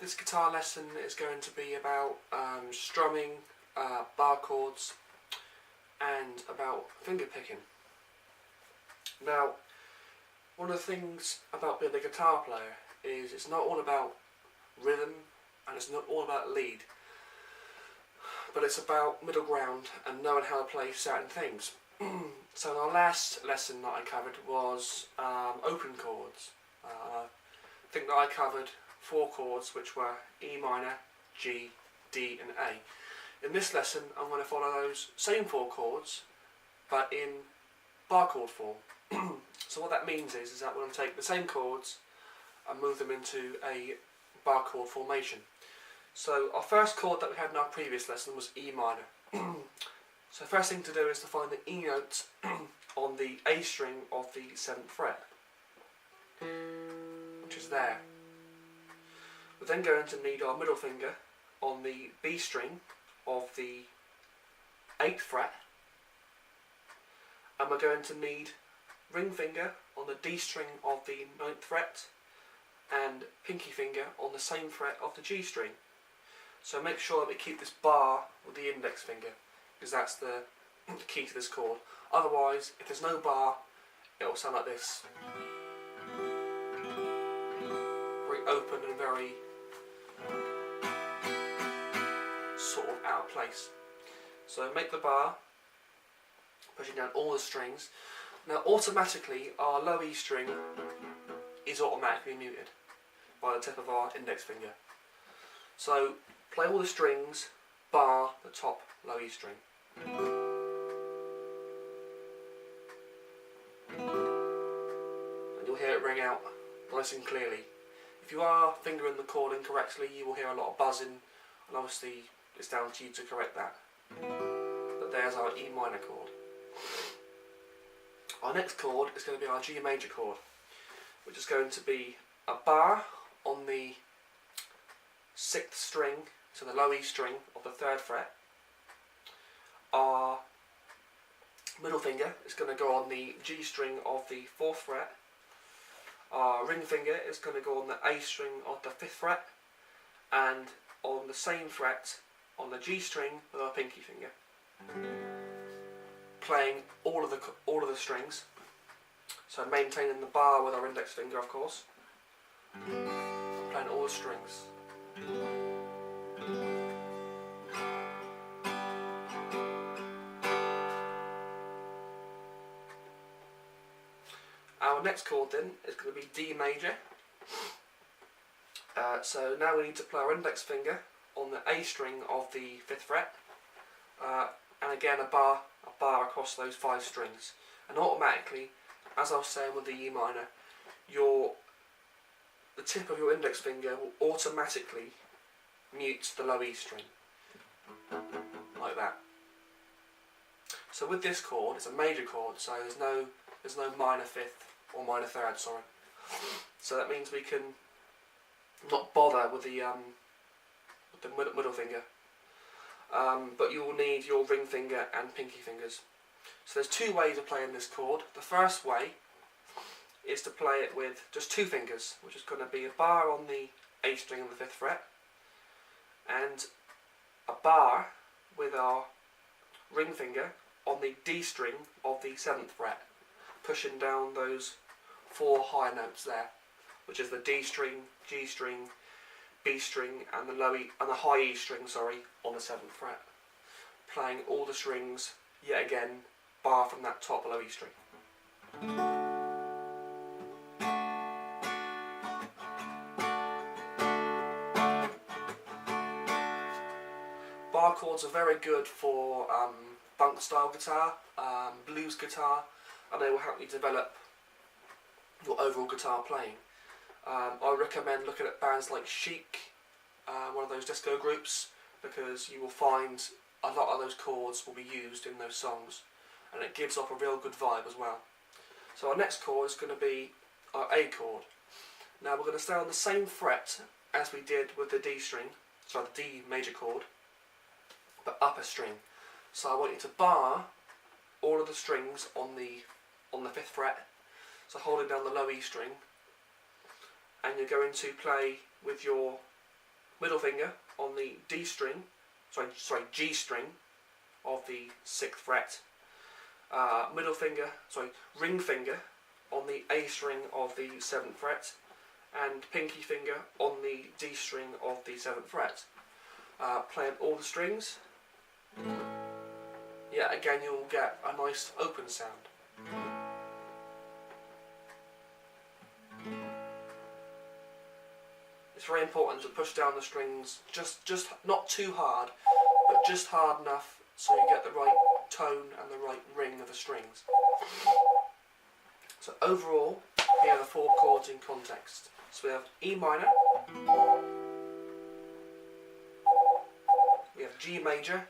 This guitar lesson is going to be about strumming, bar chords, and about finger picking. Now, one of the things about being a guitar player is it's not all about rhythm and it's not all about lead, but it's about middle ground and knowing how to play certain things. So in our last lesson that I covered was open chords. I think that I covered 4 chords, which were E minor, G, D and A. In this lesson I'm going to follow those same 4 chords but in bar chord form. So what that means is that we're going to take the same chords and move them into a bar chord formation. So our first chord that we had in our previous lesson was E minor. So first thing to do is to find the E note on the A string of the 7th fret, which is there. We're then going to need our middle finger on the B string of the 8th fret, and we're going to need ring finger on the D string of the 9th fret and pinky finger on the same fret of the G string. So make sure that we keep this bar with the index finger, because that's the key to this chord. Otherwise, if there's no bar, it will sound like this. Very open and very sort of out of place. So make the bar, pushing down all the strings. Now automatically our low E string is automatically muted by the tip of our index finger. So play all the strings bar the top low E string. And you'll hear it ring out nice and clearly. If you are fingering the chord incorrectly, you will hear a lot of buzzing, and obviously it's down to you to correct that. But there's our E minor chord. Our next chord is going to be our G major chord, which is going to be a bar on the 6th string, so the low E string of the 3rd fret. Our middle finger is going to go on the G string of the 4th fret. Our ring finger is going to go on the A string of the 5th fret, and on the same fret on the G string with our pinky finger. Playing all of the strings, so maintaining the bar with our index finger, of course, and playing all the strings. Our next chord then is going to be D major. So now we need to play our index finger on the A string of the 5th fret, and again a bar across those 5 strings. And automatically, as I was saying with the E minor, the tip of your index finger will automatically mute the low E string, like that. So with this chord, it's a major chord, so there's no minor 5th or minor 3rd, sorry. So that means we can not bother with the middle finger, but you will need your ring finger and pinky fingers. So there's 2 ways of playing this chord. The first way is to play it with just 2 fingers, which is going to be a bar on the A string of the 5th fret and a bar with our ring finger on the D string of the 7th fret, pushing down those 4 high notes there, which is the D string, G string, B string and the high E string, sorry, on the 7th fret. Playing all the strings yet again, bar from that top low E string. Bar chords are very good for funk style guitar, blues guitar, and they will help you develop your overall guitar playing. I recommend looking at bands like Chic, one of those disco groups, because you will find a lot of those chords will be used in those songs, and it gives off a real good vibe as well. So our next chord is going to be our A chord. Now we're going to stay on the same fret as we did with the D string, sorry, the D major chord, but upper string. So I want you to bar all of the strings on the 5th fret, so holding down the low E string, and you're going to play with your middle finger on the D string, G string of the 6th fret, ring finger on the A string of the 7th fret, and pinky finger on the D string of the 7th fret. Playing all the strings, yeah, again you'll get a nice open sound. It's very important to push down the strings, just not too hard, but just hard enough so you get the right tone and the right ring of the strings. So overall, here are the 4 chords in context. So we have E minor, we have G major,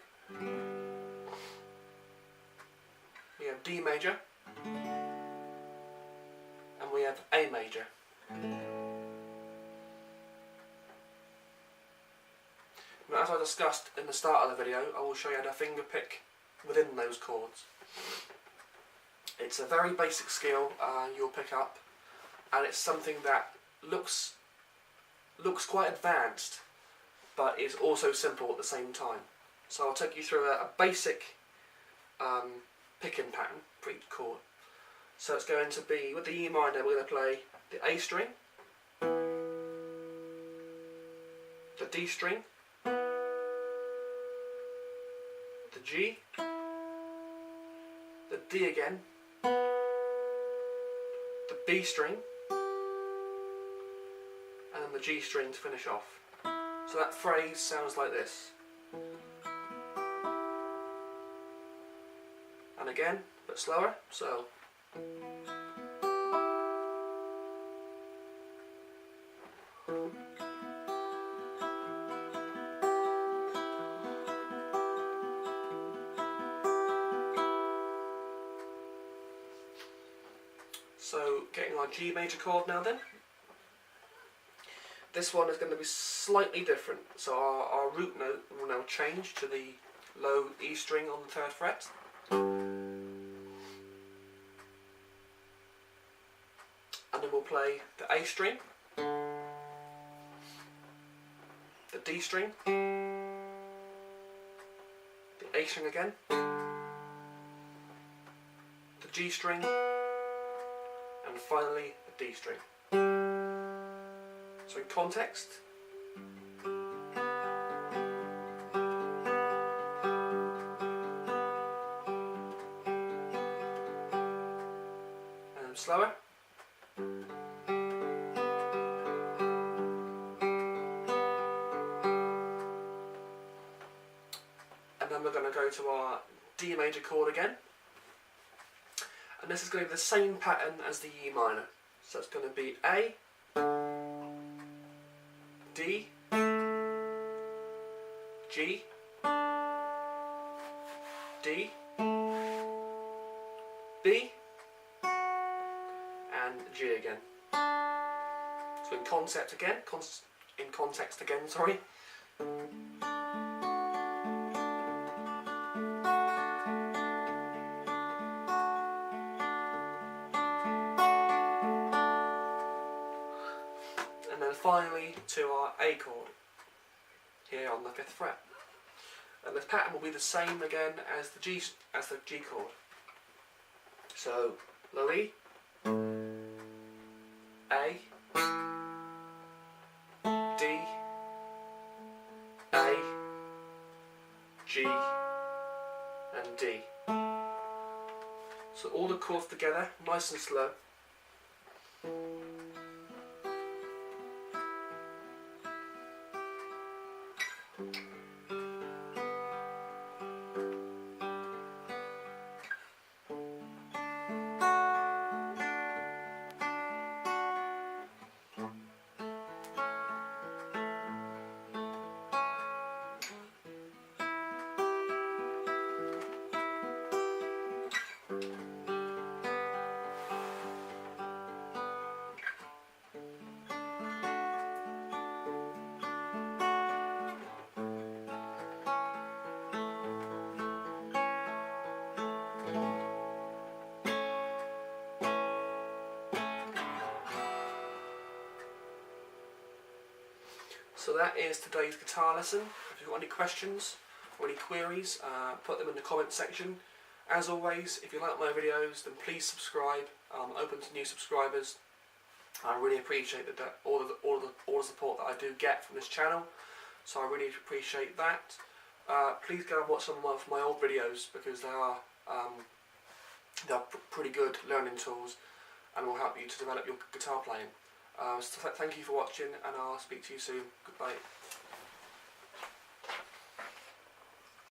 we have D major, and we have A major. Now, as I discussed in the start of the video, I will show you how to finger pick within those chords. It's a very basic skill you'll pick up, and it's something that looks quite advanced, but is also simple at the same time. So I'll take you through a basic picking pattern for each chord. So it's going to be, with the E minor, we're going to play the A string, the D string, the G, the D again, the B string, and then the G string to finish off. So that phrase sounds like this. And again, a bit slower, so. So, getting our G major chord now then. This one is going to be slightly different. So our root note will now change to the low E string on the 3rd fret. And then we'll play the A string, the D string, the A string again, the G string, and finally the D string. So in context, and slower. And then we're going to go to our D major chord again. And this is going to be the same pattern as the E minor. So it's going to be A, D, G, D, B, and G again. So in context again, sorry. And then finally to our A chord here on the 5th fret. And the pattern will be the same again as the G chord. So low E, A, D, A, G, and D. So all the chords together, nice and slow. So that is today's guitar lesson. If you've got any questions or any queries, put them in the comment section. As always, if you like my videos, then please subscribe. I'm open to new subscribers. I really appreciate all the support that I do get from this channel. So I really appreciate that. Please go and watch some of my old videos because they're pretty good learning tools and will help you to develop your guitar playing. So thank you for watching, and I'll speak to you soon. Goodbye.